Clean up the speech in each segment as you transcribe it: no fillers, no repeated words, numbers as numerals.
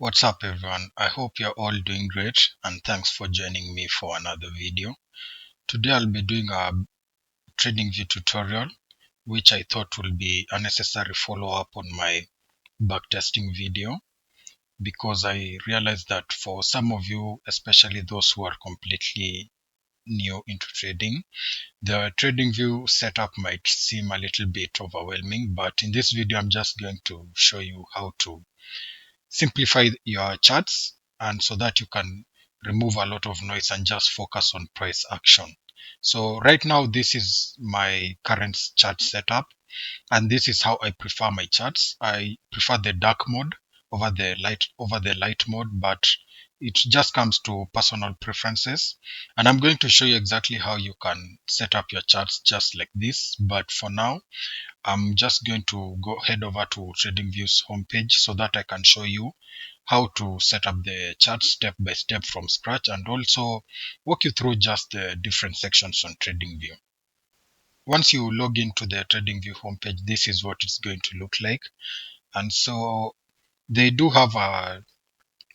What's up everyone? I hope you're all doing great and thanks for joining me for another video. Today I'll be doing a TradingView tutorial which I thought will be a necessary follow-up on my backtesting video because I realized that for some of you, especially those who are completely new into trading, the TradingView setup might seem a little bit overwhelming, but in this video I'm just going to show you how to simplify your charts and so that you can remove a lot of noise and just focus on price action. So right now this is my current chart setup and this is how I prefer my charts. I prefer the dark mode over the light mode, but it just comes to personal preferences, and I'm going to show you exactly how you can set up your charts just like this. But for now I'm just going to go head over to TradingView's homepage so that I can show you how to set up the chart step by step from scratch and also walk you through just the different sections on TradingView. Once you log into the TradingView homepage, this is what it's going to look like. And so they do have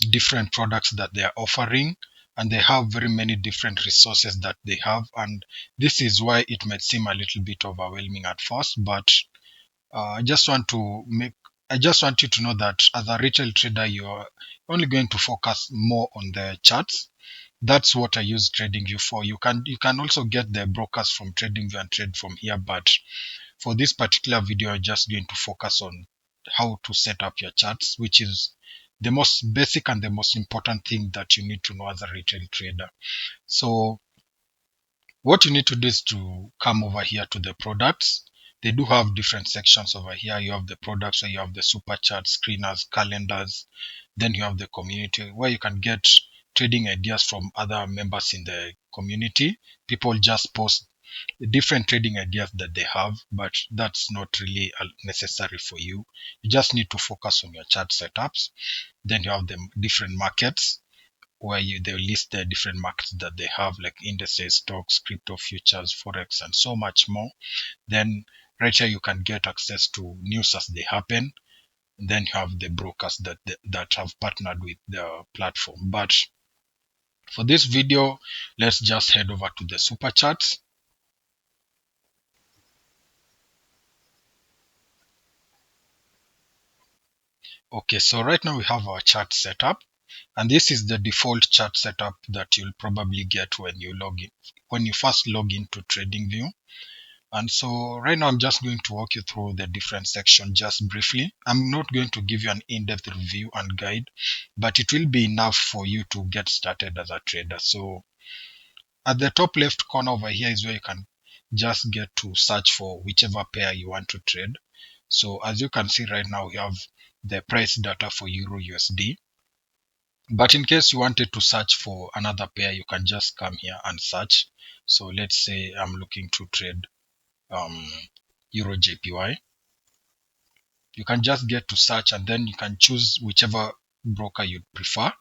different products that they are offering, and they have very many different resources that they have. And this is why it might seem a little bit overwhelming at first, but I just want you to know that as a retail trader, you're only going to focus more on the charts. That's what I use TradingView for. You can also get the brokers from TradingView and trade from here, but for this particular video, I'm just going to focus on how to set up your charts, which is the most basic and the most important thing that you need to know as a retail trader. So what you need to do is to come over here to the products. They do have different sections over here. You have the products where you have the super charts, screeners, calendars. Then you have the community where you can get trading ideas from other members in the community. People just post different trading ideas that they have, but that's not really necessary for you. You just need to focus on your chart setups. Then you have the different markets where they list the different markets that they have, like indices, stocks, crypto, futures, forex, and so much more. Then right here you can get access to news as they happen. Then you have the brokers that have partnered with the platform. But for this video, let's just head over to the super charts. Okay, so right now we have our chart setup, and this is the default chart setup that you'll probably get when you first log into TradingView. And so right now I'm just going to walk you through the different sections just briefly. I'm not going to give you an in-depth review and guide, but it will be enough for you to get started as a trader. So at the top left corner over here is where you can just get to search for whichever pair you want to trade. So as you can see right now, we have the price data for Euro USD. But in case you wanted to search for another pair, you can just come here and search. So let's say I'm looking to trade um, Euro JPY. You can just get to search and then you can choose whichever broker you'd prefer.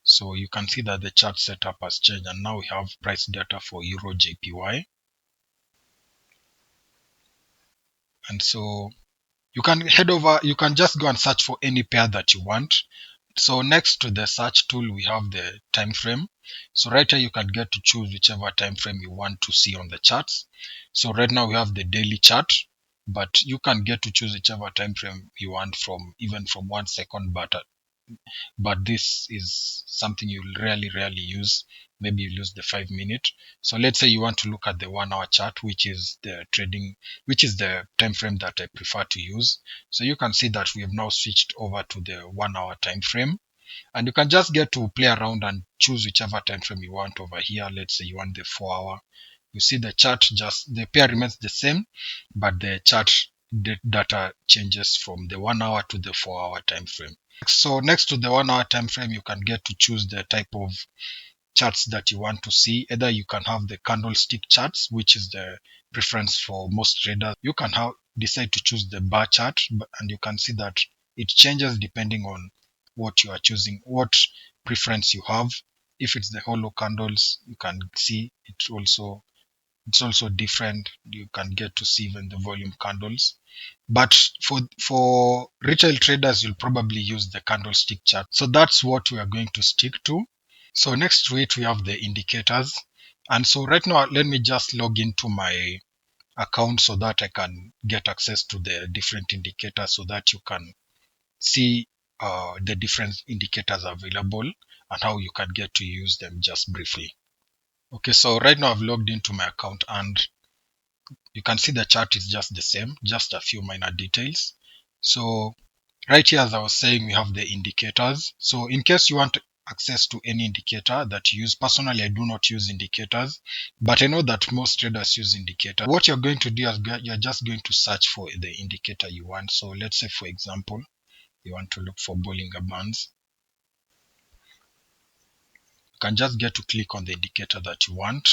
So you can see that the chart setup has changed and now we have price data for Euro JPY. And so you can head over, you can just go and search for any pair that you want. So next to the search tool, we have the time frame. So right here, you can get to choose whichever time frame you want to see on the charts. So right now we have the daily chart, but you can get to choose whichever time frame you want from even from 1 second, but this is something you'll rarely use. Maybe you use the 5 minute. So let's say you want to look at the 1 hour chart, which is the time frame that I prefer to use. So you can see that we have now switched over to the 1 hour time frame, and you can just get to play around and choose whichever time frame you want over here. Let's say you want the 4 hour. You see the chart, just the pair remains the same, but the chart data changes from the 1 hour to the 4 hour time frame. So next to the 1 hour time frame, you can get to choose the type of charts that you want to see. Either you can have the candlestick charts, which is the preference for most traders. You can decide to choose the bar chart, and you can see that it changes depending on what you are choosing, what preference you have. If it's the hollow candles, you can see it also It's also different. You can get to see even the volume candles. But for retail traders, you'll probably use the candlestick chart. So that's what we are going to stick to. So next to it, we have the indicators. And so right now, let me just log into my account so that I can get access to the different indicators so that you can see the different indicators available and how you can get to use them just briefly. Okay, so right now I've logged into my account and you can see the chart is just the same, just a few minor details. So right here, as I was saying, we have the indicators. So in case you want access to any indicator that you use, personally, I do not use indicators, but I know that most traders use indicators. What you're going to do is you're just going to search for the indicator you want. So let's say, for example, you want to look for Bollinger Bands. You can just get to click on the indicator that you want.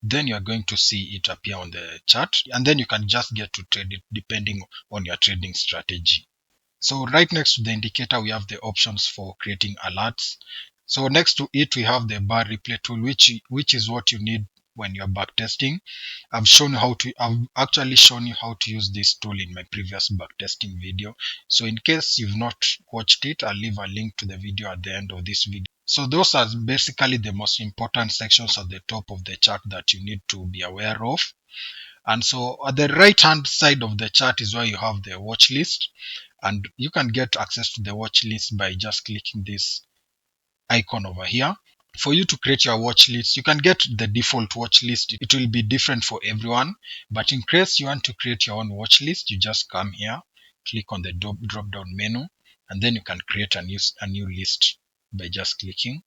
Then you're going to see it appear on the chart, and then you can just get to trade it depending on your trading strategy. So right next to the indicator, we have the options for creating alerts. So next to it, we have the bar replay tool, which is what you need when you're backtesting. I've actually shown you how to use this tool in my previous backtesting video. So in case you've not watched it, I'll leave a link to the video at the end of this video. So those are basically the most important sections at the top of the chart that you need to be aware of. And so at the right hand side of the chart is where you have the watch list, and you can get access to the watch list by just clicking this icon over here. For you to create your watch list, you can get the default watch list. It will be different for everyone, but in case you want to create your own watch list, you just come here, click on the drop down menu, and then you can create a new list by just clicking,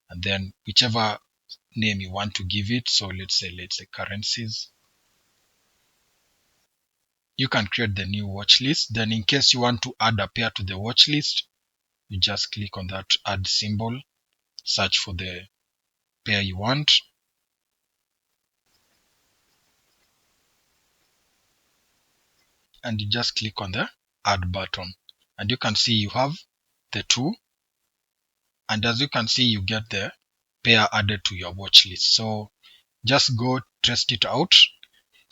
and then whichever name you want to give it. So let's say currencies. You can create the new watch list. Then in case you want to add a pair to the watch list, you just click on that add symbol, search for the pair you want, and you just click on the add button. And you can see you have the two, and as you can see, you get the pair added to your watch list. So just go test it out.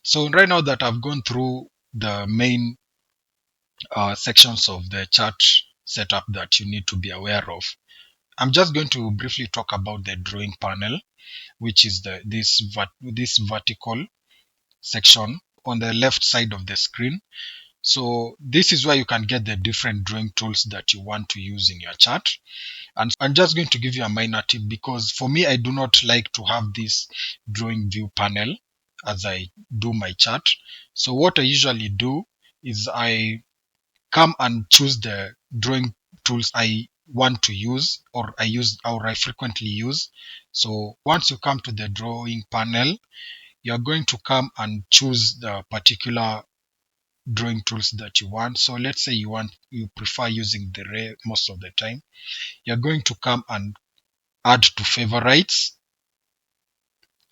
So right now that I've gone through the main sections of the chart setup that you need to be aware of, I'm just going to briefly talk about the drawing panel, which is this vertical section on the left side of the screen. So this is where you can get the different drawing tools that you want to use in your chart. And I'm just going to give you a minor tip, because for me, I do not like to have this drawing view panel as I do my chart. So what I usually do is I come and choose the drawing tools I want to use, or I frequently use. So once you come to the drawing panel, you're going to come and choose the particular drawing tools that you want. So let's say you prefer using the ray most of the time. You're going to come and add to favorites.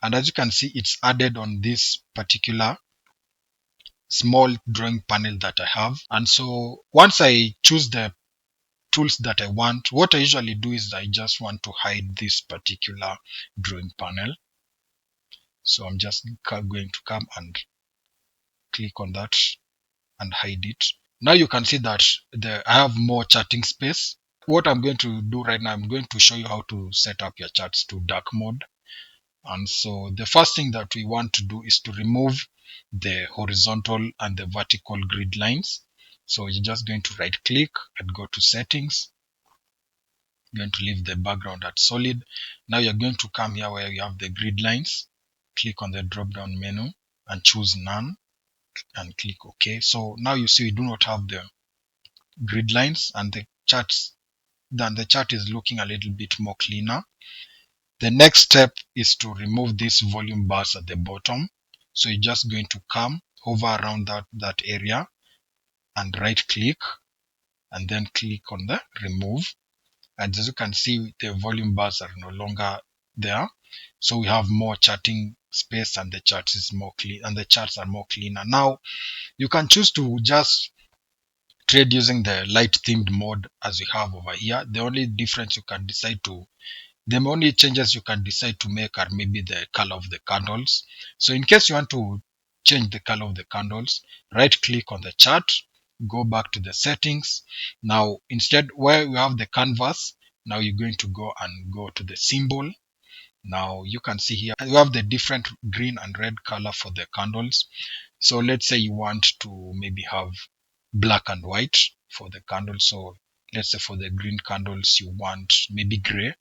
And as you can see, it's added on this particular small drawing panel that I have. And so once I choose the tools that I want, what I usually do is I just want to hide this particular drawing panel. So I'm just going to come and click on that and hide it. Now you can see that I have more charting space. What I'm going to do right now, I'm going to show you how to set up your charts to dark mode. And so the first thing that we want to do is to remove the horizontal and the vertical grid lines. So you're just going to right click and go to settings. You're going to leave the background at solid. Now you're going to come here where you have the grid lines. Click on the drop down menu and choose none and click OK. So now you see we do not have the grid lines, and the chart is looking a little bit more cleaner. The next step is to remove these volume bars at the bottom. So you're just going to come hover around that area and right click and then click on the remove. And as you can see, the volume bars are no longer there. So we have more charting space, and the chart is more clean, and the charts are more cleaner. Now you can choose to just trade using the light themed mode as we have over here. The only difference, you can decide to The only changes you can decide to make are maybe the color of the candles. So in case you want to change the color of the candles, right click on the chart, go back to the settings. Now instead where you have the canvas, now you're going to go and go to the symbol. Now you can see here you have the different green and red color for the candles. So let's say you want to maybe have black and white for the candle. So let's say for the green candles you want maybe gray,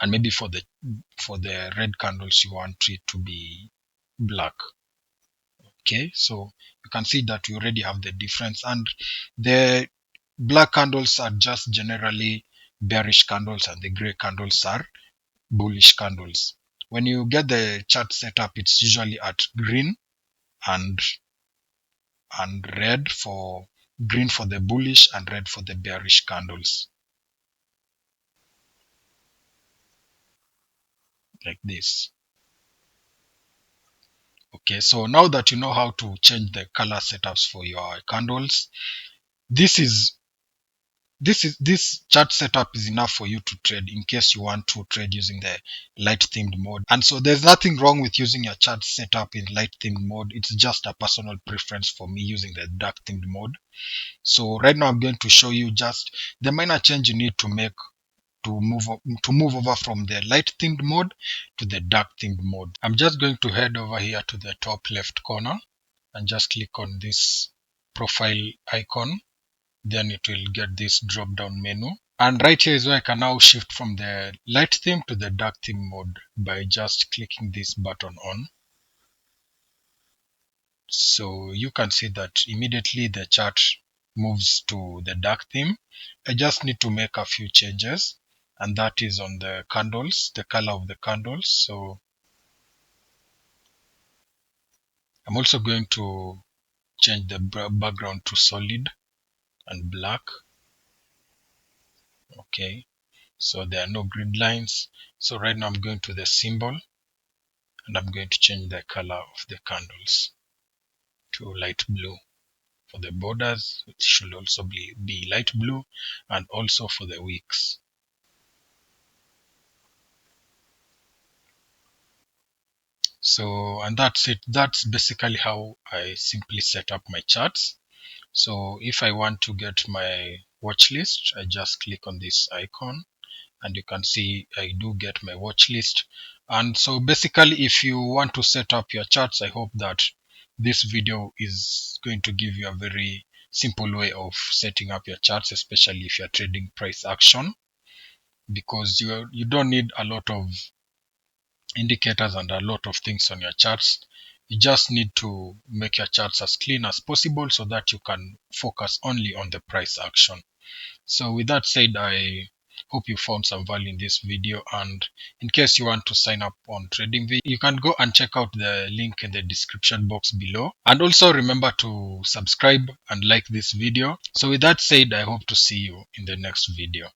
and maybe for the red candles you want it to be black. Okay, so you can see that we already have the difference, and the black candles are just generally bearish candles and the gray candles are bullish candles. When you get the chart set up, it's usually at green and red for green for the bullish and red for the bearish candles, like this. Okay, so now that you know how to change the color setups for your candles, this is this chart setup is enough for you to trade in case you want to trade using the light themed mode. And so there's nothing wrong with using your chart setup in light themed mode. It's just a personal preference for me using the dark themed mode. So right now I'm going to show you just the minor change you need to make to move over from the light themed mode to the dark themed mode. I'm just going to head over here to the top left corner and just click on this profile icon. Then it will get this drop down menu, and right here is where I can now shift from the light theme to the dark theme mode by just clicking this button on. So you can see that immediately the chart moves to the dark theme. I just need to make a few changes, and that is on the candles, the color of the candles. So I'm also going to change the background to solid and black. Okay, so there are no grid lines. So right now I'm going to the symbol and I'm going to change the color of the candles to light blue. For the borders, it should also be light blue, and also for the wicks. So, and that's it. That's basically how I simply set up my charts. So if I want to get my watch list, I just click on this icon and you can see I do get my watch list. And so basically, if you want to set up your charts, I hope that this video is going to give you a very simple way of setting up your charts, especially if you're trading price action, because you don't need a lot of indicators and a lot of things on your charts. You just need to make your charts as clean as possible so that you can focus only on the price action. So with that said, I hope you found some value in this video, and in case you want to sign up on TradingView, you can go and check out the link in the description box below, and also remember to subscribe and like this video. So with that said, I hope to see you in the next video.